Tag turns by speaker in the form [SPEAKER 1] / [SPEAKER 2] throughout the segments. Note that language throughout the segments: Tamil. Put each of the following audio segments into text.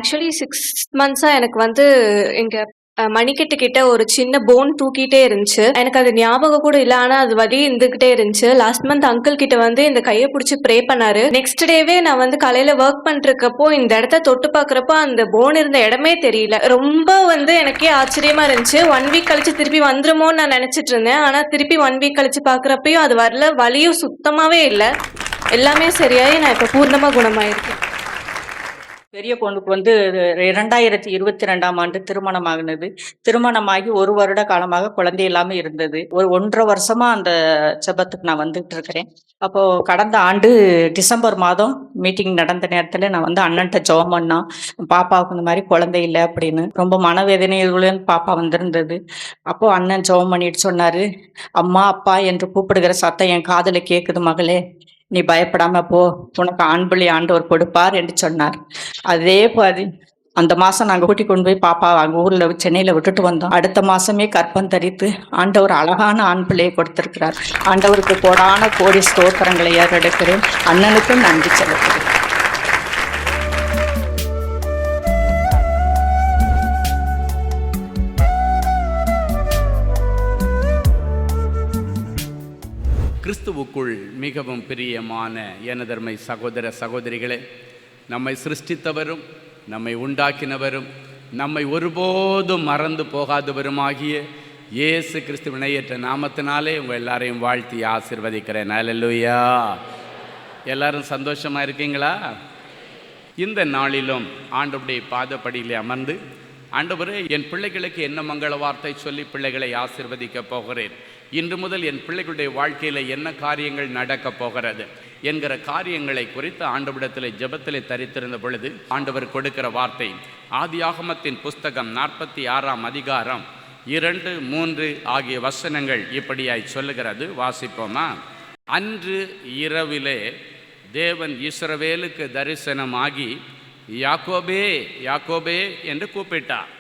[SPEAKER 1] ஆக்சுவலி 6 மந்த்ஸா எனக்கு எங்க மணிக்கட்டு கிட்ட ஒரு சின்ன போன் தூக்கிட்டே இருந்துச்சு. எனக்கு அது ஞாபகம் கூட இல்ல. ஆனா அது வலி இருந்துகிட்டே இருந்துச்சு. லாஸ்ட் மந்த் அங்கிள் கிட்ட இந்த கைய புடிச்சு ப்ரே பண்ணாரு. நெக்ஸ்ட் டேவே நான் காலையில ஒர்க் பண்றப்போ இந்த இடத்த தொட்டு பாக்குறப்போ அந்த போன் இருந்த இடமே தெரியல. ரொம்ப எனக்கே ஆச்சரியமா இருந்துச்சு. 1 வீக் கழிச்சு திருப்பி வந்துருமோன்னு நான் நினைச்சிட்டு இருந்தேன். ஆனா திருப்பி 1 வீக் கழிச்சு பாக்குறப்பயும் அது வரல. வலியும் சுத்தமாவே இல்ல. எல்லாமே சரியாயி நான் இப்ப பூர்ணமா குணமாயிருக்கேன்.
[SPEAKER 2] பெரிய பொண்ணுக்கு 2022ஆம் ஆண்டு திருமணமாகினது. திருமணமாகி 1 வருட காலமாக குழந்தை இல்லாம இருந்தது. ஒரு 1.5 வருஷமா அந்த ஜெபத்துக்கு நான் வந்துட்டு இருக்கிறேன். அப்போ கடந்த ஆண்டு டிசம்பர் மாதம் மீட்டிங் நடந்த நேரத்துல நான் அண்ணன்ட்ட ஜெபம் பண்ணா, பாப்பாவுக்கு இந்த மாதிரி குழந்தை இல்லை அப்படின்னு ரொம்ப மனவேதனையுடன் பாப்பா வந்திருந்தது. அப்போ அண்ணன் ஜெபம் பண்ணிட்டு சொன்னாரு, அம்மா அப்பா என்று கூப்பிடுகிற சத்தம் என் காதுல கேக்குது மகளே, நீ பயப்படாம போ, உனக்கு ஆண் பிள்ளை ஆண்டவர் கொடுப்பார் என்று சொன்னார். அதே மாதிரி அந்த மாசம் நாங்க கூட்டி கொண்டு போய் பாப்பா அங்க ஊர்ல சென்னையில விட்டுட்டு வந்தோம். அடுத்த மாசமே கற்பம் தரித்து ஆண்டவர் அழகான ஆண் பிள்ளையை கொடுத்திருக்கிறார். ஆண்டவருக்கு கோடான கோடி ஸ்தோத்திரங்களை ஏறெடுக்கிறேன். அண்ணனுக்கும் நன்றி செலுத்துகிறேன்.
[SPEAKER 3] கிறிஸ்துவுக்குள் மிகவும் பிரியமான எனதர்மை சகோதர சகோதரிகளே, நம்மை சிருஷ்டித்தவரும் நம்மை உண்டாக்கினவரும் நம்மை ஒருபோதும் மறந்து போகாதவருமாகிய இயேசு கிறிஸ்து இணையற்ற நாமத்தினாலே உங்கள் எல்லாரையும் வாழ்த்தி ஆசீர்வதிக்கிறேன். அல்லேலூயா. எல்லாரும் சந்தோஷமா இருக்கீங்களா? இந்த நாளிலும் ஆண்டவருடைய பாதப்படியிலே அமர்ந்து, ஆண்டவரே, என் பிள்ளைகளுக்கு என்ன மங்கள வார்த்தை சொல்லி பிள்ளைகளை ஆசீர்வதிக்க போகிறேன், இன்று முதல் என் பிள்ளைகளுடைய வாழ்க்கையில் என்ன காரியங்கள் நடக்கப் போகிறது என்கிற காரியங்களை குறித்து ஆண்டவரிடத்தில் ஜெபத்திலே தரித்திருந்த பொழுது ஆண்டவர் கொடுக்கிற வார்த்தை ஆதியாகமத்தின் புஸ்தகம் 46ஆம் அதிகாரம் 2, 3 ஆகிய வசனங்கள் இப்படியாய் சொல்லுகிறது. வாசிப்போமா? அன்று இரவிலே தேவன் இஸ்ரவேலுக்கு தரிசனமாகி யாக்கோபே யாக்கோபே என்று கூப்பிட்டார்.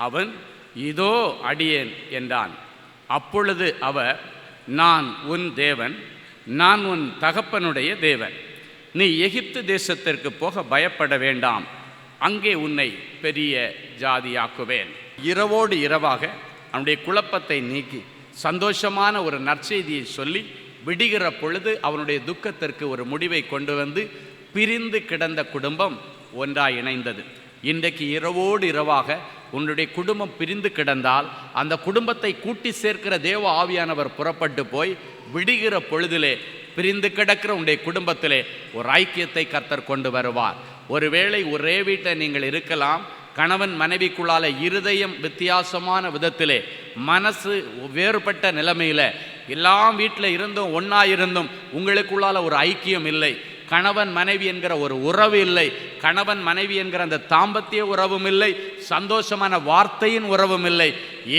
[SPEAKER 3] அவன் இதோ அடியேன் என்றான். அப்பொழுது அவர், நான் உன் தேவன், நான் உன் தகப்பனுடைய தேவன், நீ எகிப்து தேசத்திற்கு போக பயப்பட வேண்டாம், அங்கே உன்னை பெரிய ஜாதியாக்குவேன். இரவோடு இரவாக அவனுடைய குழப்பத்தை நீக்கி சந்தோஷமான ஒரு நற்செய்தியை சொல்லி விடுகிற பொழுது அவனுடைய துக்கத்திற்கு ஒரு முடிவை கொண்டு வந்து பிரிந்து கிடந்த குடும்பம் ஒன்றாய் இணைந்தது. இன்றைக்கு இரவோடு இரவாக உன்னுடைய குடும்பம் பிரிந்து கிடந்தால் அந்த குடும்பத்தை கூட்டி சேர்க்கிற தேவ ஆவியானவர் புறப்பட்டு போய் விடுகிற பொழுதிலே பிரிந்து கிடக்கிற உன்னுடைய குடும்பத்திலே ஒரு ஐக்கியத்தை கர்த்தர் கொண்டு வருவார். ஒருவேளை ஒரே வீட்டில் நீங்கள் இருக்கலாம், கணவன் மனைவிக்குள்ளால இருதயம் வித்தியாசமான விதத்திலே, மனசு வேறுபட்ட நிலைமையில், எல்லாம் வீட்டில் இருந்தும் ஒன்றா இருந்தும் உங்களுக்குள்ளால ஒரு ஐக்கியம் இல்லை, கணவன் மனைவி என்கிற ஒரு உறவு இல்லை, கணவன் மனைவி என்கிற அந்த தாம்பத்திய உறவும் இல்லை, சந்தோஷமான வார்த்தையின் உறவும் இல்லை,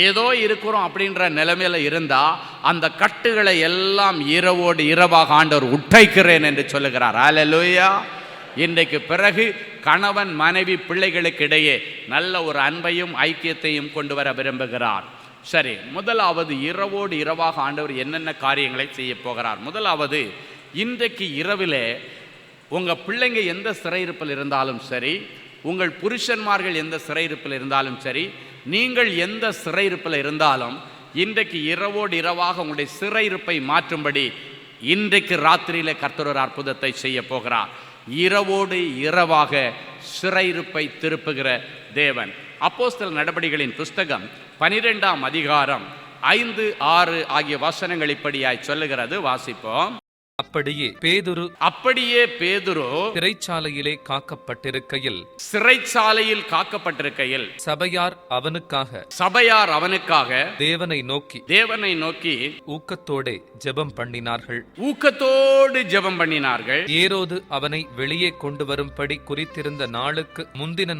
[SPEAKER 3] ஏதோ இருக்கிறோம் அப்படின்ற நிலைமையில இருந்தா அந்த கட்டுகளை எல்லாம் இரவோடு இரவாக ஆண்டவர் உடைக்கிறேன் என்று சொல்லுகிறார். அல்லேலூயா. இன்றைக்கு பிறகு கணவன் மனைவி பிள்ளைகளுக்கு இடையே நல்ல ஒரு அன்பையும் ஐக்கியத்தையும் கொண்டு வர விரும்புகிறார். சரி, முதலாவது இரவோடு இரவாக ஆண்டவர் என்னென்ன காரியங்களை செய்ய போகிறார்? முதலாவது, இன்றைக்கு இரவிலே உங்கள் பிள்ளைங்க எந்த சிறையிருப்பில் இருந்தாலும் சரி, உங்கள் புருஷன்மார்கள் எந்த சிறையிருப்பில் இருந்தாலும் சரி, நீங்கள் எந்த சிறையிருப்பில் இருந்தாலும் இன்றைக்கு இரவோடு இரவாக உங்களுடைய சிறையிருப்பை மாற்றும்படி இன்றைக்கு ராத்திரியிலே கர்த்தர் ஒரு அற்புதத்தை செய்ய போகிறார். இரவோடு இரவாக சிறையிருப்பை திருப்புகிற தேவன். அப்போஸ்தலர் நடபடிகளின் புஸ்தகம் 12ஆம் அதிகாரம் 5, 6 ஆகிய வசனங்கள் இப்படியாய் சொல்லுகிறது. வாசிப்போம்.
[SPEAKER 4] அப்படியே பேதுரு சிறைச்சாலையில் காக்கப்பட்டிருக்கையில் சபையார் அவனுக்காக தேவனை நோக்கி ஊக்கத்தோடு ஜெபம் பண்ணினார்கள். ஏரோது அவனை வெளியே கொண்டு வரும்படி குறித்திருந்த நாளுக்கு முந்தின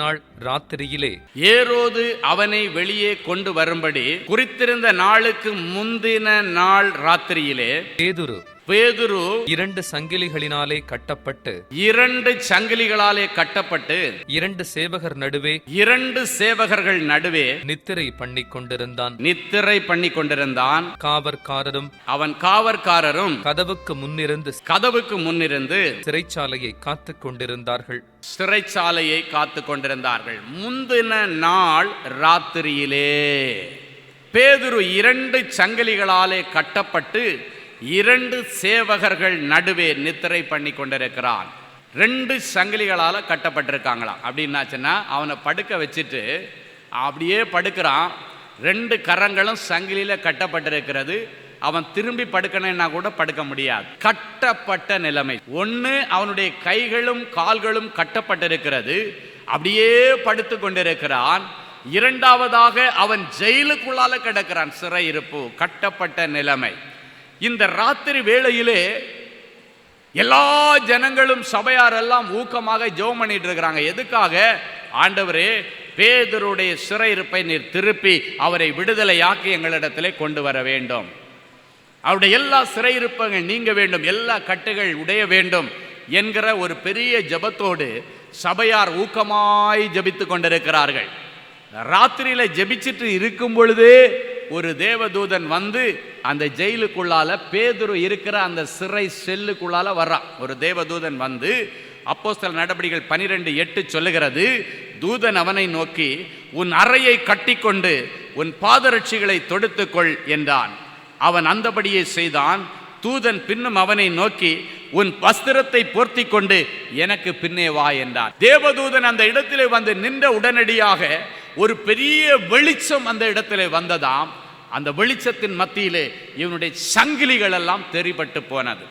[SPEAKER 4] நாள் ராத்திரியிலே பேதுரு
[SPEAKER 3] பேதுரு
[SPEAKER 4] 2 சங்கிலிகளினாலே கட்டப்பட்டு
[SPEAKER 3] 2 சங்கிலிகளாலே கட்டப்பட்டு
[SPEAKER 4] 2 சேவகர் நடுவே
[SPEAKER 3] 2 சேவகர்கள் நடுவே
[SPEAKER 4] நித்திரை பண்ணிக் கொண்டிருந்தான்.
[SPEAKER 3] நித்திரை பண்ணி கொண்டிருந்தான்.
[SPEAKER 4] காவற்காரரும்
[SPEAKER 3] அவன் காவற்காரரும்
[SPEAKER 4] கதவுக்கு
[SPEAKER 3] முன்னிருந்து
[SPEAKER 4] சிறைச்சாலையை காத்துக் கொண்டிருந்தார்கள்.
[SPEAKER 3] சிறைச்சாலையை காத்து கொண்டிருந்தார்கள். முந்தின நாள் ராத்திரியிலே பேதுரு 2 சங்கிலிகளாலே கட்டப்பட்டு 2 சேவகர்கள் நடுவே நித்திரை பண்ணி கொண்டிருக்கிறான். 2 சங்கிலிகளால் கட்டப்பட்டிருக்காங்களாம். அப்படின்னாச்சுன்னா அவனை படுக்க வச்சுட்டு அப்படியே படுக்கிறான். 2 கரங்களும் சங்கிலியில் கட்டப்பட்டிருக்கிறது. அவன் திரும்பி படுக்கணும்னா கூட படுக்க முடியாது. கட்டப்பட்ட நிலைமை. ஒன்று, அவனுடைய கைகளும் கால்களும் கட்டப்பட்டிருக்கிறது, அப்படியே படுத்து கொண்டிருக்கிறான். இரண்டாவதாக அவன் ஜெயிலுக்குள்ளால கிடக்கிறான். சிறையிருப்பு, கட்டப்பட்ட நிலைமை. இந்த ராத்திரி வேளையிலே எல்லா ஜனங்களும் சபையாரெல்லாம் ஊக்கமாக ஜெபம் பண்ணிட்டு இருக்கிறாங்க. எதுக்காக? ஆண்டவரே, பேதுருடைய சிறையிருப்பை நீர் திருப்பி அவரை விடுதலையாக்கி எங்களிடத்திலே கொண்டு வர வேண்டும். அவருடைய எல்லா சிறையிருப்பங்கள் நீங்க வேண்டும், எல்லா கட்டுகள் உடைய வேண்டும் என்கிற ஒரு பெரிய ஜெபத்தோடு சபையார் ஊக்கமாய் ஜெபித்து கொண்டிருக்கிறார்கள். ராத்திரியில ஜெபிச்சிட்டு இருக்கும் பொழுதே ஒரு தேவதூதன் வந்து அந்த ஜெயிலுக்குள்ளால பேதுரு இருக்கிற அந்த சிறை செல்லுக்குள்ளால வர்றான். ஒரு தேவதூதன் வந்து, அப்போஸ்தலர் நடபடிகள் 12:8 சொல்லுகிறது, தூதன் அவனை நோக்கி, உன் அறையை கட்டிக்கொண்டு உன் பாதரட்சிகளை தொடுத்துக்கொள் என்றான். அவன் அந்தபடியே செய்தான். தூதன் பின்னும் அவனை நோக்கி, உன் வஸ்திரத்தை போர்த்தி கொண்டு எனக்கு பின்னே வா என்றான். தேவதூதன் அந்த இடத்திலே வந்து நின்ற உடனடியாக ஒரு பெரிய வெளிச்சம் அந்த இடத்திலே வந்ததாம். அந்த வெளிச்சத்தின் மத்தியிலே இவனுடைய சங்கிலிகள் எல்லாம் தெரிபட்டு போனது,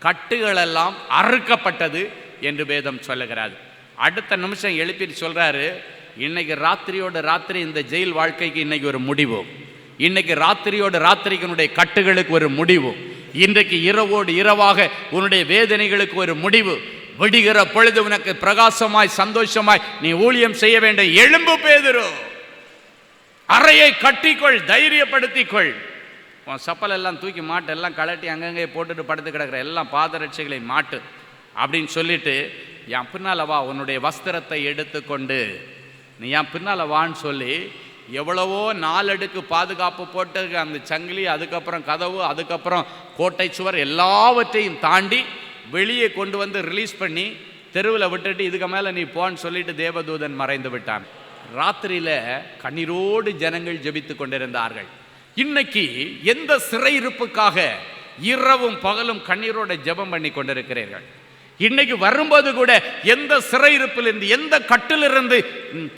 [SPEAKER 3] கட்டுகள் எல்லாம் அறுக்கப்பட்டது என்று வேதம் சொல்லுகிறாரு. அடுத்த நிமிஷம் எழுப்பி சொல்றாரு, இன்னைக்கு ராத்திரியோட ராத்திரி இந்த ஜெயில் வாழ்க்கைக்கு இன்னைக்கு ஒரு முடிவு. இன்னைக்கு ராத்திரியோட ராத்திரிக்கு கட்டுகளுக்கு ஒரு முடிவு. இன்றைக்கு இரவோடு இரவாக உன்னுடைய வேதனைகளுக்கு ஒரு முடிவு. விடுகிற பொழுது உனக்கு பிரகாசமாய் சந்தோஷமாய் நீ ஊழியம் செய்ய வேண்டும். எழும்பு பேதுரு, அறையை கட்டிக்கொள், தைரியப்படுத்திக்கொள். உன் சப்பல் எல்லாம் தூக்கி மாட்டு, எல்லாம் கலட்டி அங்கங்கே போட்டுட்டு படுத்து கிடக்கிற எல்லாம் பாதரட்சைகளை மாட்டு அப்படின்னு சொல்லிட்டு, என் பின்னால் வா, உன்னுடைய வஸ்திரத்தை எடுத்துக்கொண்டு நீ என் பின்னால் வான்னு சொல்லி எவ்வளவோ 4 அடுக்கு பாதுகாப்பு போட்டு அந்த சங்கிலி, அதுக்கப்புறம் கதவு, அதுக்கப்புறம் கோட்டை சுவர் எல்லாவற்றையும் தாண்டி வெளியே கொண்டு வந்து ரிலீஸ் பண்ணி தெருவில் விட்டுட்டு இதுக்கு மேலே நீ போன்னு சொல்லிட்டு தேவதூதன் மறைந்து விட்டான். ராத்திரியில் கண்ணீரோடு ஜனங்கள் ஜெபித்து கொண்டிருந்தார்கள். இன்னைக்கு எந்த சிறையிருப்புக்காக இரவும் பகலும் கண்ணீரோட ஜெபம் பண்ணி கொண்டிருக்கிறீர்கள்? இன்னைக்கு வரும்போது கூட எந்த சிறையிருப்பிலிருந்து, எந்த கட்டிலிருந்து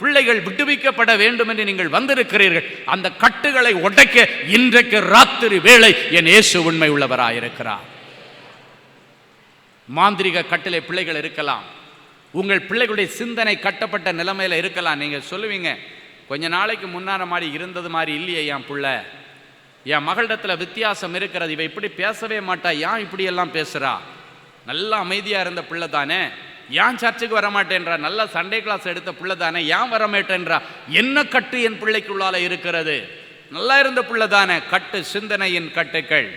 [SPEAKER 3] பிள்ளைகள் விடுவிக்கப்பட வேண்டும் என்று நீங்கள் வந்திருக்கிறீர்கள்? அந்த கட்டுகளை உடைக்க இன்றைக்கு ராத்திரி வேளை என் இயேசு உண்மை உள்ளவராயிருக்கிறார். மாந்திரிக கட்டிலே பிள்ளைகள் இருக்கலாம், உங்கள் பிள்ளைகளுடைய சிந்தனை கட்டப்பட்ட நிலைமையில இருக்கலாம். நீங்க சொல்லுவீங்க, கொஞ்ச நாளைக்கு முன்னான மாதிரி இருந்தது மாதிரி இல்லையே என் பிள்ளை, என் மகளிடத்துல வித்தியாசம் இருக்கிறது, இவ இப்படி பேசவே மாட்டா, ஏன் இப்படி எல்லாம் பேசுறா? நல்லா அமைதியா இருந்த பிள்ளை தானே, ஏன் சர்ச்சுக்கு வரமாட்டேன்றா? நல்ல சண்டே கிளாஸ் எடுத்த பிள்ளை தானே, ஏன் வரமாட்டேன்றா? என்ன கட்டு என் பிள்ளைக்குள்ளால இருக்கிறது? நல்லா இருந்த பிள்ளை தானே. கட்டு, சிந்தனையின் கட்டுக்கள்,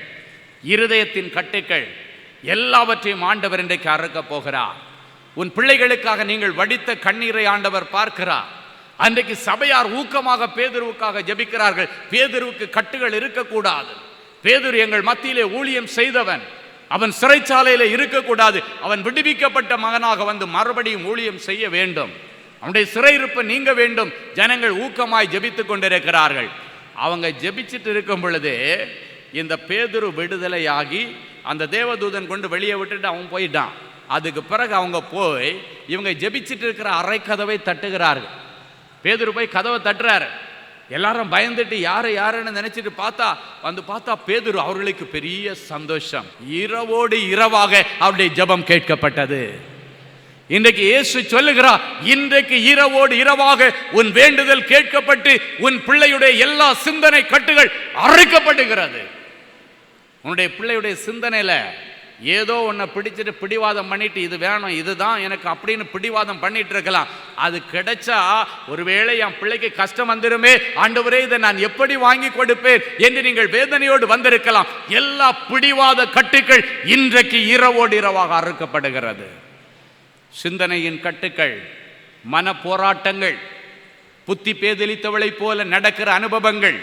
[SPEAKER 3] இருதயத்தின் கட்டுக்கள் எல்லாவற்றையும் ஆண்டவர் இன்றைக்கு அறுக்க போகிறார். உன் பிள்ளைகளுக்காக நீங்கள் வடித்த கண்ணீரை ஆண்டவர் பார்க்கிறார். அன்றைக்கு சபையார் ஊக்கமாக பேதுருவுக்காக ஜெபிக்கிறார்கள். பேதுருவுக்கு கட்டுகள் இருக்கக்கூடாது. பேதுரு எங்கள் மத்தியிலே ஊழியம் செய்தவன், அவன் சிறைச்சாலையில் இருக்கக்கூடாது, அவன் விடுவிக்கப்பட்ட மகனாக வந்து மறுபடியும் ஊழியம் செய்ய வேண்டும், அவனுடைய சிறையிருப்பு நீங்க வேண்டும். ஜனங்கள் ஊக்கமாய் ஜெபித்து கொண்டிருக்கிறார்கள். அவங்க ஜெபிச்சுட்டு இருக்கும் பொழுது இந்த பேதுரு விடுதலையாகி அந்த தேவதூதன் கொண்டு வெளியே விட்டுட்டு அவன் போயிட்டான். அதுக்கு பிறகு அவங்க போய் இவங்க ஜெபிச்சுட்டு இருக்கிற அறை கதவை தட்டுகிறார்கள். பேதுரு போய் கதவை தட்டுறாரு. எல்லாரும் பயந்துட்டு யாரு யாருன்னு நினைச்சிட்டு பார்த்தா பேதுரு. அவர்களுக்கு பெரிய சந்தோஷம். இரவோடு இரவாக அவருடைய ஜெபம் கேட்கப்பட்டது. இன்றைக்கு இயேசு சொல்லுகிறார், இன்றைக்கு இரவோடு இரவாக உன் வேண்டுதல் கேட்கப்பட்டு உன் பிள்ளையுடைய எல்லா சிந்தனை கட்டுகள் அறுக்கப்படுகிறது. உன்னுடைய பிள்ளையுடைய சிந்தனையில ஏதோ ஒன்றை பிடிச்சிட்டு பிடிவாதம் பண்ணிட்டு இது வேணும் இதுதான் எனக்கு அப்படின்னு பிடிவாதம் பண்ணிட்டு இருக்கலாம். அது கிடைச்சா ஒருவேளை என் பிள்ளைக்கு கஷ்டம் வந்துருமே, ஆண்டவரே இதை நான் எப்படி வாங்கி கொடுப்பேன் என்று நீங்கள் வேதனையோடு வந்திருக்கலாம். எல்லா பிடிவாத கட்டுக்கள் இன்றைக்கு இரவோடு இரவாக அறுக்கப்படுகிறது. சிந்தனையின் கட்டுக்கள், மன போராட்டங்கள், புத்தி பேதலித்தவளை போல நடக்கிற அனுபவங்கள்,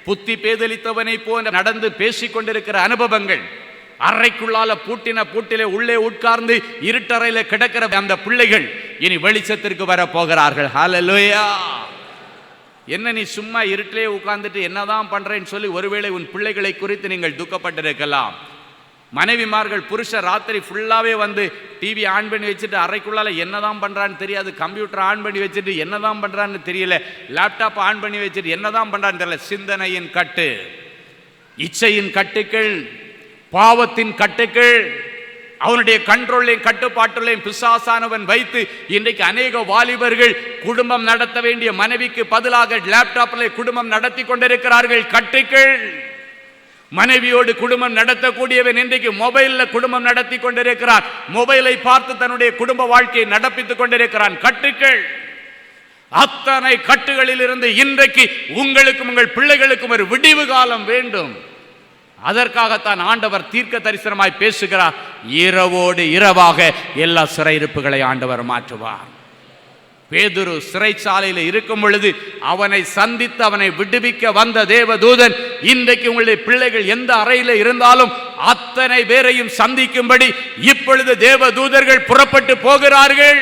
[SPEAKER 3] புத்தி பேதலித்தவனை போல நடந்து பேசிக் கொண்டிருக்கிற அனுபவங்கள், அறைக்குள்ளால பூட்டின பூட்டிலே உள்ளே உட்கார்ந்து இருட்டறையில கிடக்கிற அந்த பிள்ளைகள் இனி வெளிச்சத்திற்கு வர போகிறார்கள். ஹல்லேலூயா. என்ன நீ சும்மா இருட்டிலே உட்கார்ந்துட்டு என்னதான் பண்றேன்னு சொல்லி ஒருவேளை உன் பிள்ளைகளை குறித்து நீங்கள் துக்கப்பட்டிருக்கலாம். மனைவிமார்கள் புருஷர் ராத்திரி ஃபுல்லாவே வந்து டிவி ஆன் பண்ணி வச்சுட்டு அறைக்குள்ளால என்னதான் பண்றான்னு தெரியாது, கம்ப்யூட்டர் ஆன் பண்ணி வச்சுட்டு என்னதான் பண்றான்னு தெரியல, லேப்டாப் ஆன் பண்ணி வச்சுட்டு என்னதான் பண்றான்னு தெரியல. சிந்தனையின் கட்டு, இச்சையின் கட்டுக்கள், பாவத்தின் கட்டுக்கள், அவனுடைய கண்ட்ரோலையும் கட்டுப்பாட்டுலையும் பிசாசானவன் வைத்து இன்றைக்கு அநேக வாலிபர்கள் குடும்பம் நடத்த வேண்டிய மனைவிக்கு பதிலாக லேப்டாப்பில் குடும்பம் நடத்தி கொண்டிருக்கிறார்கள். கட்டுக்கள். மனைவியோடு குடும்பம் நடத்தக்கூடியவன் இன்றைக்கு மொபைல்ல குடும்பம் நடத்தி கொண்டிருக்கிறான். மொபைலை பார்த்து தன்னுடைய குடும்ப வாழ்க்கையை நடப்பித்துக் கொண்டிருக்கிறான். கட்டுக்கள். அத்தனை கட்டுகளில் இருந்து இன்றைக்கு உங்களுக்கும் உங்கள் பிள்ளைகளுக்கும் ஒரு விடிவு காலம் வேண்டும். அதற்காகத்தான் ஆண்டவர் தீர்க்க தரிசனமாய் பேசுகிறார். இரவோடு இரவாக எல்லா சிறையிருப்புகளை ஆண்டவர் மாற்றுவார். பேதுரு சிறைச்சாலையில் இருக்கும் பொழுது அவனை சந்தித்து அவனை விடுவிக்க வந்த தேவதூதன் இன்றைக்கு உங்களுடைய பிள்ளைகள் எந்த அறையில் இருந்தாலும் அத்தனை பேரையும் சந்திக்கும்படி இப்பொழுது தேவதூதர்கள் புறப்பட்டு போகிறார்கள்.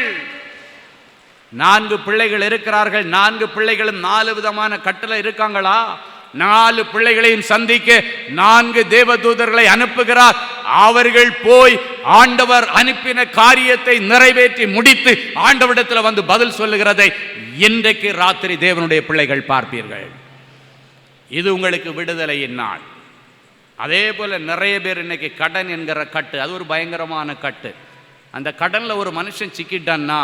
[SPEAKER 3] 4 பிள்ளைகள் இருக்கிறார்கள். 4 பிள்ளைகளும் 4 விதமான கட்டளை இருக்காங்களா? 4 பிள்ளைகளையும் சந்திக்க 4 தேவதூதர்களை அனுப்புகிறார். அவர்கள் போய் ஆண்டவர் அனுப்பின காரியத்தை நிறைவேற்றி முடித்து ஆண்டவரிடத்தில் வந்து பதில் சொல்லுகிறதை இன்றைக்கு ராத்திரி தேவனுடைய பிள்ளைகள் பார்ப்பீர்கள். இது உங்களுக்கு விடுதலையின் நாள். அதே போல நிறைய பேர் இன்னைக்கு கடன் என்கிற கட்டு, அது ஒரு பயங்கரமான கட்டு. அந்த கடன்ல ஒரு மனுஷன் சிக்கிட்டான்னா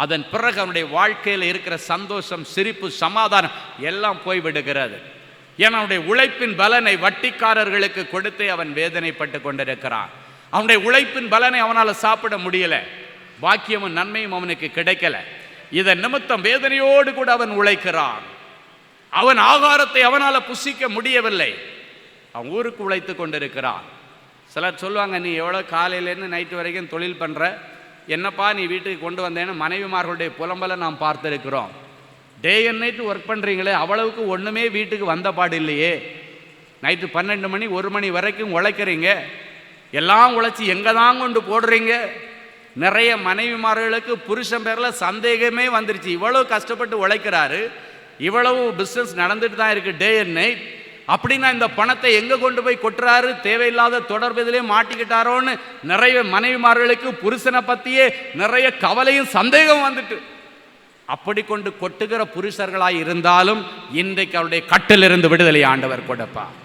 [SPEAKER 3] அதன் பிறகு அவனுடைய வாழ்க்கையில் இருக்கிற சந்தோஷம், சிரிப்பு, சமாதானம் எல்லாம் போய்விடுகிறது. ஏன்னா அவனுடைய உழைப்பின் பலனை வட்டிக்காரர்களுக்கு கொடுத்து அவன் வேதனைப்பட்டு கொண்டிருக்கிறான். அவனுடைய உழைப்பின் பலனை அவனால் சாப்பிட முடியல, பாக்கியமும் நன்மையும் அவனுக்கு கிடைக்கல. இதன் நிமித்தம் வேதனையோடு கூட அவன் உழைக்கிறான். அவன் ஆகாரத்தை அவனால் புசிக்க முடியவில்லை. அவன் ஊருக்கு உழைத்து கொண்டிருக்கிறான். சிலர் சொல்லுவாங்க, நீ எவ்வளோ காலையிலேருந்து நைட்டு வரைக்கும் தொழில் பண்ணுற, என்னப்பா நீ வீட்டுக்கு கொண்டு வந்தேன்னு மனைவிமார்களுடைய புலம்பலை நாம் பார்த்துருக்கிறோம். டே அண்ட் நைட்டு ஒர்க் பண்ணுறீங்களே, அவ்வளவுக்கு ஒன்றுமே வீட்டுக்கு வந்த பாடு இல்லையே. நைட்டு 12 மணி 1 மணி வரைக்கும் உழைக்கிறீங்க, எல்லாம் உழைச்சி எங்கே தான் கொண்டு போடுறீங்க. நிறைய மனைவிமார்களுக்கு புருஷன் பேரில் சந்தேகமே வந்துருச்சு. இவ்வளவு கஷ்டப்பட்டு உழைக்கிறாரு, இவ்வளவு பிஸ்னஸ் நடந்துட்டு தான் இருக்குது டே அண்ட் நைட், அப்படின்னா இந்த பணத்தை எங்கே கொண்டு போய் கொட்டுறாரு, தேவையில்லாத தொடர்பு இதிலே மாட்டிக்கிட்டாரோன்னு நிறைய மனைவிமார்களுக்கு புருஷனை பற்றியே நிறைய கவலையும் சந்தேகம் வந்துட்டு, அப்படி கொண்டு கொட்டுகிற புருஷர்களாய் இருந்தாலும் இன்றைக்கு அவருடைய கட்டிலிருந்து விடுதலை ஆண்டவர் கொடுப்பார்.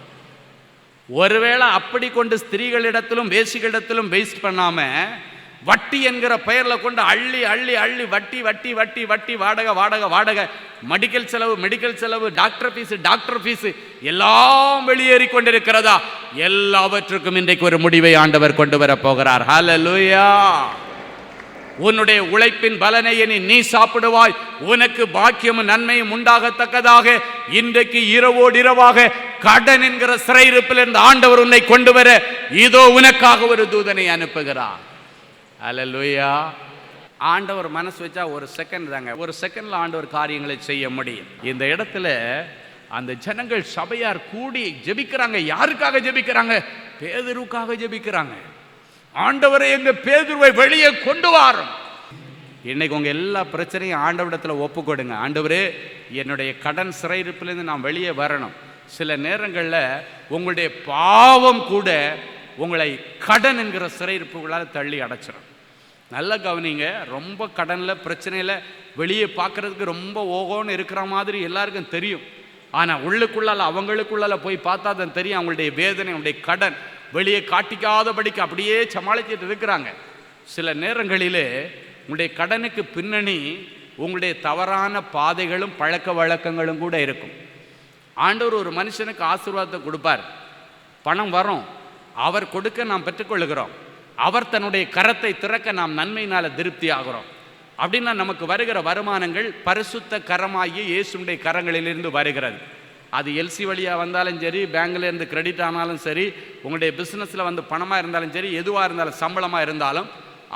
[SPEAKER 3] ஒருவேளை அப்படி கொண்டு ஸ்திரீகளிடத்திலும் வேசிகளிடத்திலும் வேஸ்ட் பண்ணாம வட்டி என்கிற பெயரில் கொண்டு அள்ளி அள்ளி அள்ளி வட்டி வட்டி வட்டி வட்டி வாடகை வாடகை வாடகை, மெடிக்கல் செலவு, டாக்டர் ஃபீஸு எல்லாம் வெளியேறி கொண்டிருக்கிறதா? எல்லாவற்றுக்கும் இன்றைக்கு ஒரு முடிவை ஆண்டவர் கொண்டு வர போகிறார். ஹல்லேலூயா. உன்னுடைய உழைப்பின் பலனை நீ சாப்பிடுவாய், உனக்கு பாக்கியமும் நன்மையும் உண்டாகத்தக்கதாக இன்றைக்கு இரவோடு இரவாக கடன் என்கிற சிறையிருப்பிலிருந்து ஆண்டவர் உன்னை கொண்டு வர இதோ உனக்காக ஒரு தூதனை அனுப்புகிறார். ஹல்லேலூயா. ஆண்டவர் மனசு வச்சா ஒரு செகண்ட் தாங்க, ஒரு செகண்ட்ல ஆண்டவர் காரியங்களை செய்ய முடியும். இந்த இடத்துல அந்த ஜனங்கள் சபையார் கூடி ஜெபிக்கிறாங்க. யாருக்காக ஜெபிக்கிறாங்க? பேதுருவுக்காக ஜெபிக்கிறாங்க. ஆண்டவரை எங்க பேதுருவை வெளியே கொண்டு வாரும். இன்னைக்கு உங்க எல்லா பிரச்சனையும் ஆண்டவரிடத்துல ஒப்பு கொடுங்க. ஆண்டவரே, என்னுடைய கடன் சிறையிருப்பிலிருந்து நான் வெளியே வரணும். சில நேரங்களில் உங்களுடைய பாவம் கூட உங்களை கடன் என்கிற சிறையிருப்புகளால் தள்ளி அடைச்சிடும். நல்ல கவனிங்க. ரொம்ப கடனில் பிரச்சனையில் வெளியே பார்க்குறதுக்கு ரொம்ப ஓகோன்னு இருக்கிற மாதிரி எல்லாருக்கும் தெரியும். ஆனால் உள்ளுக்குள்ளால் அவங்களுக்குள்ளால போய் பார்த்தா தான் தெரியும் அவங்களுடைய வேதனை, அவங்களுடைய கடன் வெளியே காட்டிக்காதபடிக்கு அப்படியே சமாளிச்சுட்டு இருக்கிறாங்க. சில நேரங்களிலே உங்களுடைய கடனுக்கு பின்னணி உங்களுடைய தவறான பாதைகளும் பழக்க வழக்கங்களும் கூட இருக்கும். ஆண்டவர் ஒரு மனுஷனுக்கு ஆசீர்வாதத்தை கொடுப்பார், பணம் வரும். அவர் கொடுக்க நாம் பெற்றுக்கொள்கிறோம். அவர் தன்னுடைய கரத்தை திறக்க நாம் நன்மையினால் திருப்தி ஆகிறோம். அப்படின்னா நமக்கு வருகிற வருமானங்கள் பரிசுத்த கரமாகிய இயேசுடைய கரங்களிலிருந்து வருகிறது. அது எல்சி வழியாக வந்தாலும் சரி, பேங்க்லேருந்து கிரெடிட் ஆனாலும் சரி, உங்களுடைய பிஸ்னஸில் வந்து பணமாக இருந்தாலும் சரி, எதுவாக இருந்தாலும் சம்பளமாக இருந்தாலும்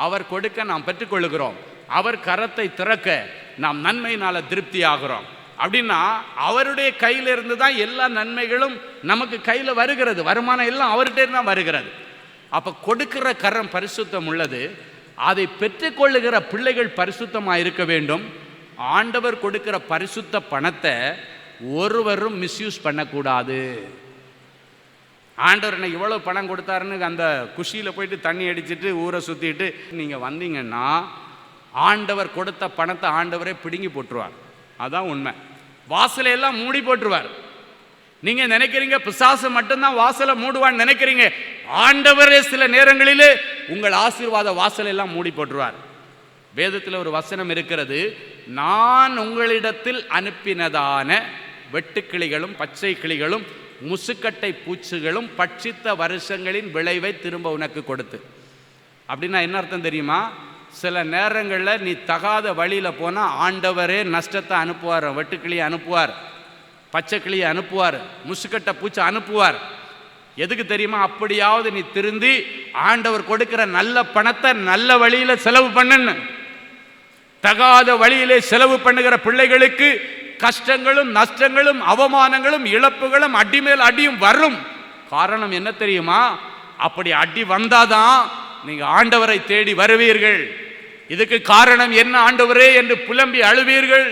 [SPEAKER 3] அவர் கொடுக்க நாம் பெற்றுக்கொள்கிறோம். அவர் கரத்தை திறக்க நாம் நன்மையினால் திருப்தி ஆகிறோம். அப்படின்னா அவருடைய கையிலிருந்து தான் எல்லா நன்மைகளும் நமக்கு கையில் வருகிறது. வருமானம் எல்லாம் அவர்கிட்ட தான் வருகிறது. அப்போ கொடுக்கிற கரம் பரிசுத்தம் உள்ளது. அதை பெற்றுக்கொள்ளுகிற பிள்ளைகள் பரிசுத்தமாக இருக்க வேண்டும். ஆண்டவர் கொடுக்கிற பரிசுத்த பணத்தை ஒருவரும் மிஸ்யூஸ் பண்ணக்கூடாது. ஆண்டவர் எனக்கு இவ்வளோ பணம் கொடுத்தாருன்னு அந்த குஷியில் போயிட்டு தண்ணி அடிச்சுட்டு ஊரை சுற்றிட்டு நீங்கள் வந்தீங்கன்னா ஆண்டவர் கொடுத்த பணத்தை ஆண்டவரே பிடுங்கி போட்டுருவார். அதான் உண்மை. வாசலையெல்லாம் மூடி போட்டுருவார். நீங்கள் நினைக்கிறீங்க பிசாசு மட்டும்தான் வாசலை மூடுவான்னு நினைக்கிறீங்க. ஆண்டவரே சில நேரங்களிலே உங்கள் ஆசீர்வாத வாசலெல்லாம் மூடி போட்டுருவார். வேதத்தில் ஒரு வசனம் இருக்கிறது, நான் உங்களிடத்தில் அனுப்பினதான வெட்டுக்கிளிகளும் பச்சை கிளிகளும் முசுக்கட்டை பூச்சிகளும் பட்சித்த வருஷங்களின் விளைவை திரும்ப உனக்கு கொடுத்து. அப்படின்னா என்ன அர்த்தம் தெரியுமா? சில நேரங்களில் நீ தகாத வழியில் போனால் ஆண்டவரே நஷ்டத்தை அனுப்புவார். வெட்டுக்கிளியை அனுப்புவார், பச்சை கிளியை அனுப்புவார், முசுக்கட்டை பூச்சி அனுப்புவார். எதுக்கு தெரியுமா? அப்படியாவது நீ திருந்தி ஆண்டவர் கொடுக்கிற நல்ல பணத்தை நல்ல வழியில் செலவு பண்ணுன்னு. தகாத வழியிலே செலவு பண்ணுகிற பிள்ளைகளுக்கு கஷ்டங்களும் நஷ்டங்களும் அவமானங்களும் இழப்புகளும் அடிமேல் அடியும் வரும். காரணம் என்ன தெரியுமா? அப்படி அடி வந்தாதான் நீங்க ஆண்டவரை தேடி வருவீர்கள். இதுக்கு காரணம் என்ன ஆண்டவரே என்று புலம்பி அழுவீர்கள்.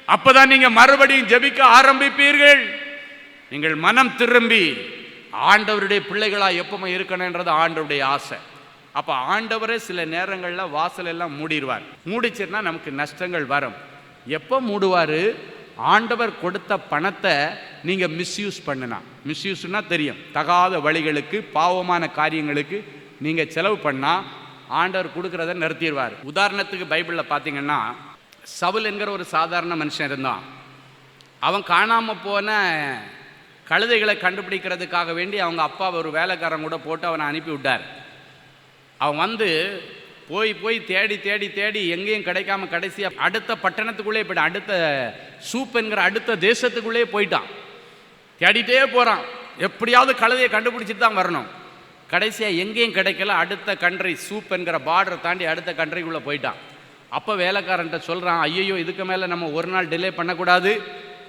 [SPEAKER 3] அப்பதான் நீங்க மறுபடியும் ஜெபிக்க ஆரம்பிப்பீர்கள். நீங்கள் மனம் திரும்பி ஆண்டவருடைய பிள்ளைகளா எப்பவுமே இருக்கணும்ன்றது ஆண்டவருடைய ஆசை. அப்ப ஆண்டவரே சில நேரங்களில் வாசல் எல்லாம் மூடிடுவார். மூடிச்சுன்னா நமக்கு நஷ்டங்கள் வரும். எப்போ மூடுவார்? ஆண்டவர் கொடுத்த பணத்தை நீங்க மிஸ்யூஸ் பண்ணினா. மிஸ்யூஸ்னா தெரியும், தகாத வழிகளுக்கு பாவமான காரியங்களுக்கு நீங்க செலவு பண்ணா ஆண்டவர் கொடுக்கறத நிறுத்திடுவார். உதாரணத்துக்கு பைபிளில் பார்த்தீங்கன்னா, சவுல் என்கிற ஒரு சாதாரண மனுஷன் இருந்தான். அவன் காணாமல் போன கழுதைகளை கண்டுபிடிக்கிறதுக்காக வேண்டி அவங்க அப்பா ஒரு வேலைக்காரன் கூட போட்டு அவனை அனுப்பி விட்டார். அவன் வந்து போய் போய் தேடி தேடி தேடி எங்கேயும் கிடைக்காம கடைசியாக அடுத்த பட்டணத்துக்குள்ளே போய்ட்டான். அடுத்த சூப் என்கிற அடுத்த தேசத்துக்குள்ளே போயிட்டான். தேடிட்டே போகிறான். எப்படியாவது கழுதையை கண்டுபிடிச்சிட்டு தான் வரணும். கடைசியாக எங்கேயும் கிடைக்கல. அடுத்த கண்ட்ரி சூப் என்கிற பார்டரை தாண்டி அடுத்த கண்ட்ரிக்குள்ளே போயிட்டான். அப்போ வேலைக்காரன்ட்ட சொல்கிறான், ஐயோ இதுக்கு மேலே நம்ம ஒரு நாள் டிலே பண்ணக்கூடாது.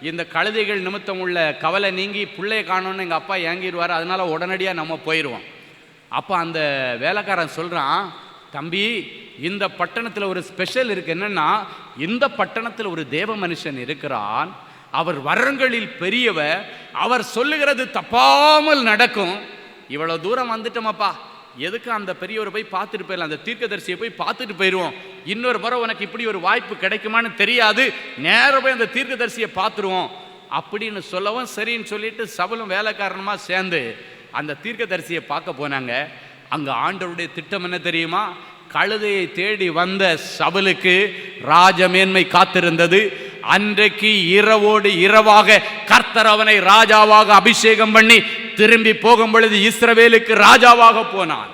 [SPEAKER 3] இந்த கழுதைகள் நிமித்தம் உள்ள கவலை நீங்கி பிள்ளையை காணோன்னு எங்கள் அப்பா ஏங்கிடுவார். அதனால் உடனடியாக நம்ம போயிடுவோம். அப்போ அந்த வேலைக்காரன் சொல்கிறான், தம்பி இந்த பட்டணத்தில் ஒரு ஸ்பெஷல் இருக்குது. என்னென்னா, இந்த பட்டணத்தில் ஒரு தேவ மனுஷன் இருக்கிறான். அவர் வரங்களில் பெரியவர். அவர் சொல்லுகிறது தப்பாமல் நடக்கும். இவ்வளோ தூரம் வந்துட்டோமப்பா, எதுக்கு அந்த பெரியவரை போய் பார்த்துட்டு போயிடலாம், அந்த தீர்க்கதரிசியை போய் பார்த்துட்டு போயிடுவோம். இன்னொரு முறை உனக்கு இப்படி ஒரு வாய்ப்பு கிடைக்குமான்னு தெரியாது, நேர போய் அந்த தீர்க்கதரிசியை பார்த்துருவோம் அப்படின்னு சொல்லவும் சரின்னு சொல்லிட்டு சவுலும் வேலைக்காரனமாக சேர்ந்து அந்த தீர்க்கதரிசியை பார்க்க போனாங்க. அங்கே ஆண்டவருடைய திட்டம் என்ன தெரியுமா? கழுதையை தேடி வந்த சவுலுக்கு ராஜமேன்மை காத்திருந்தது. அன்றைக்கு இரவோடு இரவாக கர்த்தர் அவனை ராஜாவாக அபிஷேகம் பண்ணி திரும்பி போகும் பொழுது இஸ்ரவேலுக்கு ராஜாவாக போனான்.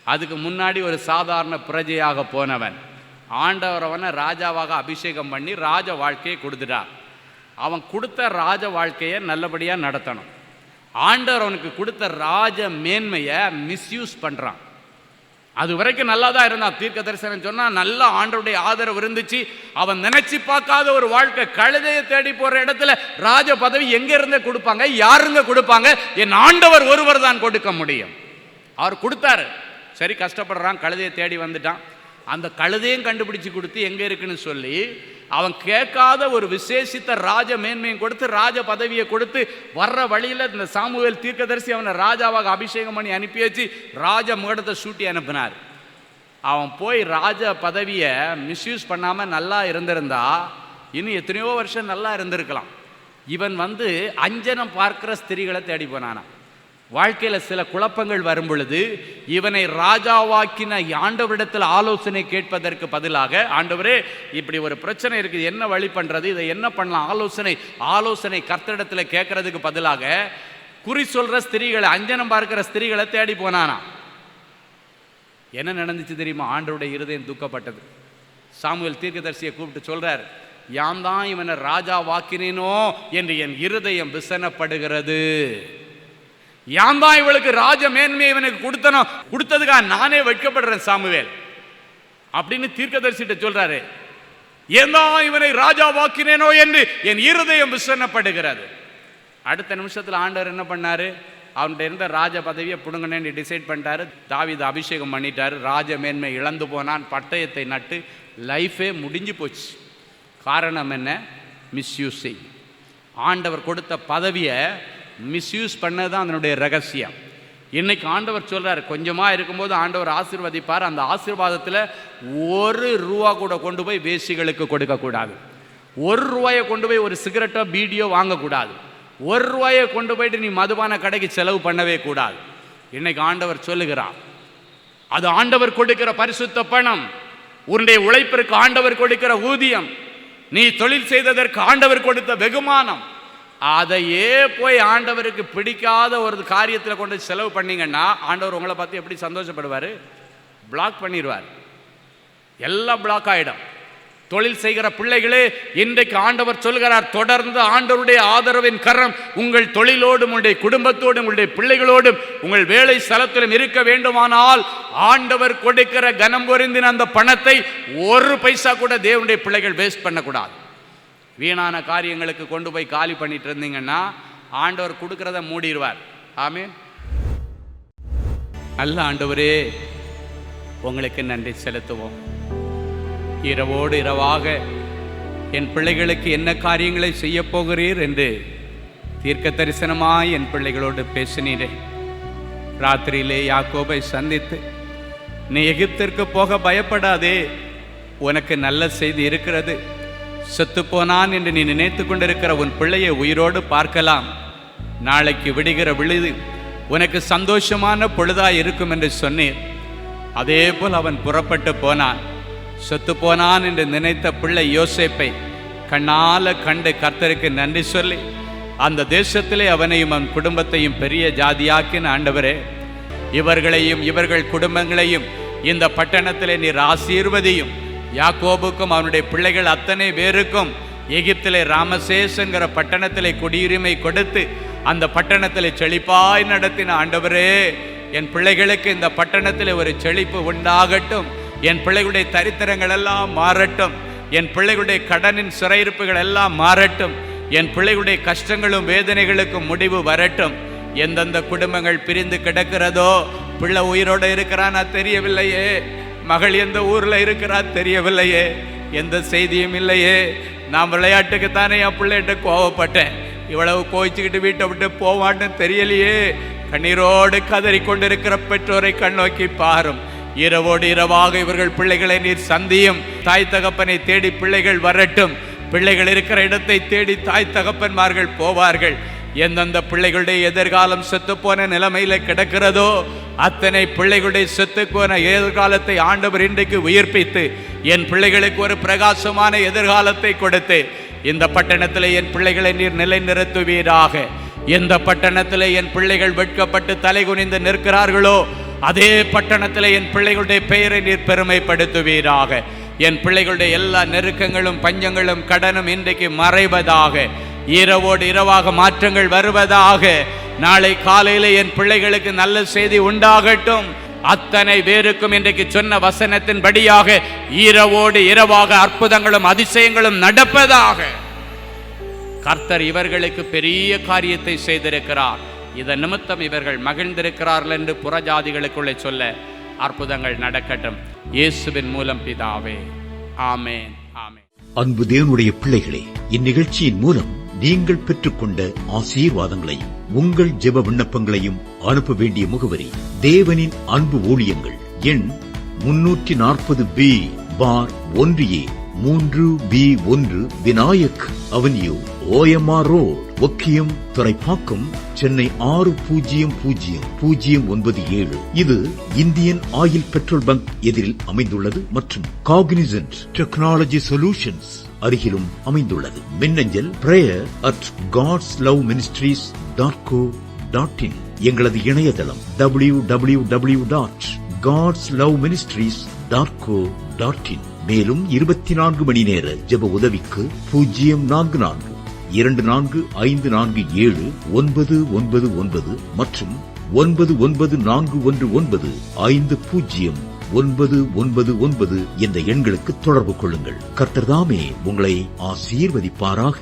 [SPEAKER 3] அதுக்கு முன்னாடி ஒரு சாதாரண பிரஜையாக போனவன். ஆண்டவர் அவனை ராஜாவாக அபிஷேகம் பண்ணி ராஜ வாழ்க்கையை கொடுத்துட்டார். அவன் கொடுத்த ராஜ வாழ்க்கையை நல்லபடியாக நடத்தணும். ஆண்டவர் அவனுக்கு கொடுத்த ராஜ மேன்மையை மிஸ்யூஸ் பண்ணுறான். அது வரைக்கும் நல்லா தான் இருந்தான். தீர்க்க தரிசனம் சொன்னால் நல்ல ஆண்டவருடைய ஆதரவு இருந்துச்சு. அவன் நினைச்சு பார்க்காத ஒரு வாழ்க்கை. கழுதையை தேடி போற இடத்துல ராஜ பதவி எங்க இருந்து கொடுப்பாங்க? யாருங்க கொடுப்பாங்க? என் ஆண்டவர் ஒருவர் தான் கொடுக்க முடியும். அவர் கொடுத்தாரு. சரி, கஷ்டப்படுறான், கழுதையை தேடி வந்துட்டான். அந்த கழுதையும் கண்டுபிடிச்சு கொடுத்து எங்க இருக்குன்னு சொல்லி அவன் கேட்காத ஒரு விசேஷித்த ராஜ மேன்மையும் கொடுத்து ராஜ பதவியை கொடுத்து வர்ற வழியில் இந்த சாமுவேல் தீர்க்கதரிசி அவனை ராஜாவாக அபிஷேகம் பண்ணி அனுப்பி வச்சு ராஜ முகத்தை சூட்டி அனுப்பினார். அவன் போய் ராஜ பதவியை மிஸ்யூஸ் பண்ணாமல் நல்லா இருந்திருந்தா இன்னும் எத்தனையோ வருஷம் நல்லா இருந்திருக்கலாம். இவன் அஞ்சனம் பார்க்கிற ஸ்திரீகளை தேடி போனானா. வாழ்க்கையில் சில குழப்பங்கள் வரும் பொழுது இவனை ராஜாவாக்கின ஆண்டவரிடத்தில் ஆலோசனை கேட்பதற்கு பதிலாக, ஆண்டவரே இப்படி ஒரு பிரச்சனை இருக்குது, என்ன வழி பண்ணுறது, இதை என்ன பண்ணலாம், ஆலோசனை கர்த்தரிடத்தில் கேட்கறதுக்கு பதிலாக குறி சொல்ற ஸ்திரீகளை, அஞ்சனம் பார்க்கிற ஸ்திரீகளை தேடி போனானா. என்ன நடந்துச்சு தெரியுமா? ஆண்டவருடைய இருதயம் துக்கப்பட்டது. சாமுவேல் தீர்க்கதரிசியை கூப்பிட்டு சொல்றார், யாம் தான் இவனை ராஜா வாக்கினேனோ என்று என் இருதயம் விசனப்படுகிறது. யாம் தான் இவளுக்கு ராஜ மேன்மையை இவனுக்கு கொடுத்ததுக்காக நானே வெட்கப்படுறேன் சாமுவேல் அப்படின்னு தீர்க்கதரிசிட்ட சொல்றாரு. ஏன் தான் இவனை ராஜா வாக்கினேனோ என்று என் இருதயம் விசனப்படுகிறது. அடுத்த நிமிஷத்தில் ஆண்டவர் என்ன பண்ணாரு? அவன்கிட்ட இருந்த ராஜ பதவியை பிடுங்கணுன்னு டிசைட் பண்ணிட்டாரு. தாவீது அபிஷேகம் பண்ணிட்டாரு. ராஜ மேன்மை இழந்து போனான். பட்டயத்தை நட்டு லைஃபே முடிஞ்சு போச்சு. காரணம் என்ன? மிஸ்யூஸிங். ஆண்டவர் கொடுத்த பதவியை மிஸ்யூஸ் பண்ணது தான் அதனுடைய ரகசியம். இன்னைக்கு ஆண்டவர் சொல்றார், கொஞ்சமாக இருக்கும்போது ஆண்டவர் ஆசீர்வதிப்பார். அந்த ஆசீர்வாதத்தில் ₹1 கூட கொண்டு போய் வேசிகளுக்கு கொடுக்கக்கூடாது. ₹1 கொண்டு போய் ஒரு சிகரெட்டோ பீடியோ வாங்கக்கூடாது. ₹1 கொண்டு போயிட்டு நீ மதுபான கடைக்கு செலவு பண்ணவே கூடாது. இன்னைக்கு ஆண்டவர் சொல்லுகிறார், அது ஆண்டவர் கொடுக்கிற பரிசுத்த பணம், உன்னுடைய உழைப்பிற்கு ஆண்டவர் கொடுக்கிற ஊதியம், நீ தொழில் செய்ததற்கு ஆண்டவர் கொடுத்த வெகுமானம். அதையே போய் ஆண்டவருக்கு பிடிக்காத ஒரு காரியத்தில் கொண்டு செலவு பண்ணீங்கன்னா ஆண்டவர் உங்களை பார்த்து எப்படி சந்தோஷப்படுவார்? பிளாக் பண்ணிடுவார். எல்லாம் பிளாக் ஆகிடும். தொழில் செய்கிற பிள்ளைகளே, இன்றைக்கு ஆண்டவர் சொல்கிறார், தொடர்ந்து ஆண்டவருடைய ஆதரவின் கரம் உங்கள் தொழிலோடும் உங்களுடைய குடும்பத்தோடும் உங்களுடைய பிள்ளைகளோடும் உங்கள் வேலை ஸ்தலத்திலும் இருக்க வேண்டுமானால் ஆண்டவர் கொடுக்கிற கனம் பொருந்தின அந்த பணத்தை ஒரு பைசா கூட தேவனுடைய பிள்ளைகள் வேஸ்ட் பண்ணக்கூடாது. வீணான காரியங்களுக்கு கொண்டு போய் காலி பண்ணிட்டு இருந்தீங்கன்னா ஆண்டவர் கொடுக்கிறத மூடிடுவார். ஆமென். நல்ல ஆண்டவரே, உங்களுக்கு நன்றி செலுத்துவோம். இரவோடு இரவாக என் பிள்ளைகளுக்கு என்ன காரியங்களை செய்ய போகிறீர் என்று தீர்க்க தரிசனமாய் என் பிள்ளைகளோடு பேசினீரே. ராத்திரியிலே யாக்கோபை சந்தித்து, நீ எகிப்திற்கு போக பயப்படாதே, உனக்கு நல்ல செய்தி இருக்கிறது, செத்து போனான் என்று நீ நினைத்து கொண்டிருக்கிற உன் பிள்ளையை உயிரோடு பார்க்கலாம், நாளைக்கு விடுகிற விழுது உனக்கு சந்தோஷமான பொழுதாய் இருக்கும் என்று சொன்னீர். அதே போல் அவன் புறப்பட்டு போனான். செத்து போனான் என்று நினைத்த பிள்ளை யோசேப்பை கண்ணால கண்டு கர்த்தருக்கு நன்றி சொல்லி அந்த தேசத்திலே அவனையும் அவன் குடும்பத்தையும் பெரிய ஜாதியாக்கின ஆண்டவரே, இவர்களையும் இவர்கள் குடும்பங்களையும் இந்த பட்டணத்திலே நீர் ஆசீர்வதியும். யாக்கோபுக்கும் அவனுடைய பிள்ளைகள் அத்தனை பேருக்கும் எகிப்திலே ராமசேஸ் என்கிற பட்டணத்திலே குடியுரிமை கொடுத்து அந்த பட்டணத்திலே செழிப்பாய் நடத்தின ஆண்டவரே, என் பிள்ளைகளுக்கு இந்த பட்டணத்திலே ஒரு செழிப்பு உண்டாகட்டும். என் பிள்ளைகளுடைய தரித்திரங்கள் எல்லாம் மாறட்டும். என் பிள்ளைகளுடைய கடனின் சிறையிருப்புகள் எல்லாம் மாறட்டும். என் பிள்ளைகளுடைய கஷ்டங்களும் வேதனைகளுக்கும் முடிவு வரட்டும். எந்தெந்த குடும்பங்கள் பிரிந்து கிடக்கிறதோ, பிள்ளை உயிரோடு இருக்கிறானா தெரியவில்லையே, மகள் எந்த ஊரில் இருக்கிறா தெரியவில்லையே, எந்த செய்தியும் இல்லையே. நான் விளையாட்டுக்குத்தானே என் பிள்ளைகிட்ட கோவப்பட்டேன், இவ்வளவு கோவிச்சுக்கிட்டு வீட்டை விட்டு போவான்னு தெரியலையே. கண்ணீரோடு கதறி கொண்டிருக்கிற பெற்றோரை கண்ணோக்கி பாரும். இரவோடு இரவாக இவர்கள் பிள்ளைகளை நீர் சந்தியும். தாய் தகப்பனை தேடி பிள்ளைகள் வரட்டும். பிள்ளைகள் இருக்கிற இடத்தை தேடி தாய் தகப்பன்மார்கள் போவார்கள். எந்தெந்த பிள்ளைகளுடைய எதிர்காலம் செத்துப்போன நிலைமையில கிடக்கிறதோ அத்தனை பிள்ளைகளுடைய செத்துப்போன எதிர்காலத்தை ஆண்டவர் இன்றைக்கு உயிர்ப்பித்து என் பிள்ளைகளுக்கு ஒரு பிரகாசமான எதிர்காலத்தை கொடுத்து இந்த பட்டணத்தில் என் பிள்ளைகளை நீர் நிலைநிறுத்துவீராக. எந்த பட்டணத்தில் என் பிள்ளைகள் வெட்கப்பட்டு தலை குனிந்து நிற்கிறார்களோ அதே பட்டணத்தில் என் பிள்ளைகளுடைய பெயரை நீர் பெருமைப்படுத்துவீராக. என் பிள்ளைகளுடைய எல்லா நெருக்கங்களும் பஞ்சங்களும் கடனும் இன்றைக்கு மறைவதாக. இரவோடு இரவாக மாற்றங்கள் வருவதாக. நாளை காலையில் என் பிள்ளைகளுக்கு நல்ல செய்தி உண்டாகட்டும். அத்தனை பேருக்கும் இன்றைக்கு சொன்ன வசனத்தின் படியாக இரவோடு இரவாக அற்புதங்களும் அதிசயங்களும் நடப்பதாக. கர்த்தர் இவர்களுக்கு பெரிய காரியத்தை செய்திருக்கிறார். இதன் நிமித்தம் இவர்கள் மகிழ்ந்திருக்கிறார்கள் என்று புறஜாதிகளுக்குள்ளே சொல்ல அற்புதங்கள் நடக்கட்டும். இயேசுவின் மூலம் பிதாவே, ஆமென், ஆமென்.
[SPEAKER 5] அன்பு தேவனுடைய பிள்ளைகளே, இந்நிகழ்ச்சியின் மூலம் நீங்கள் பெற்றுக்கொண்ட ஆசீர்வாதங்களையும் உங்கள் ஜெப விண்ணப்பங்களையும் அனுப்ப வேண்டிய முகவரி தேவனின் அன்பு ஊழியங்கள், எண் 340B பார் 1A 3B1 Vinayak avenue, OMR road, Okkiyam, Thoraipakkam, Chennai 600097. இது இந்தியன் ஆயில் பெட்ரோல் பங்க் எதிரில் அமைந்துள்ளது மற்றும் காக்னிசன்ட் டெக்னாலஜி சொல்யூஷன்ஸ் அருகிலும் அமைந்துள்ளது. மின்னஞ்சல் prayer@godsloveministries.co www.godsloveministries.in. எங்களது இணையதளம் www.godsloveministries.co.in. மேலும் 24 மணி நேர ஜெப உதவிக்கு 04454547999 மற்றும் 9941150999 என்ற எண்களுக்கு தொடர்பு கொள்ளுங்கள். கர்த்தர் தாமே உங்களை ஆசீர்வதிப்பாராக.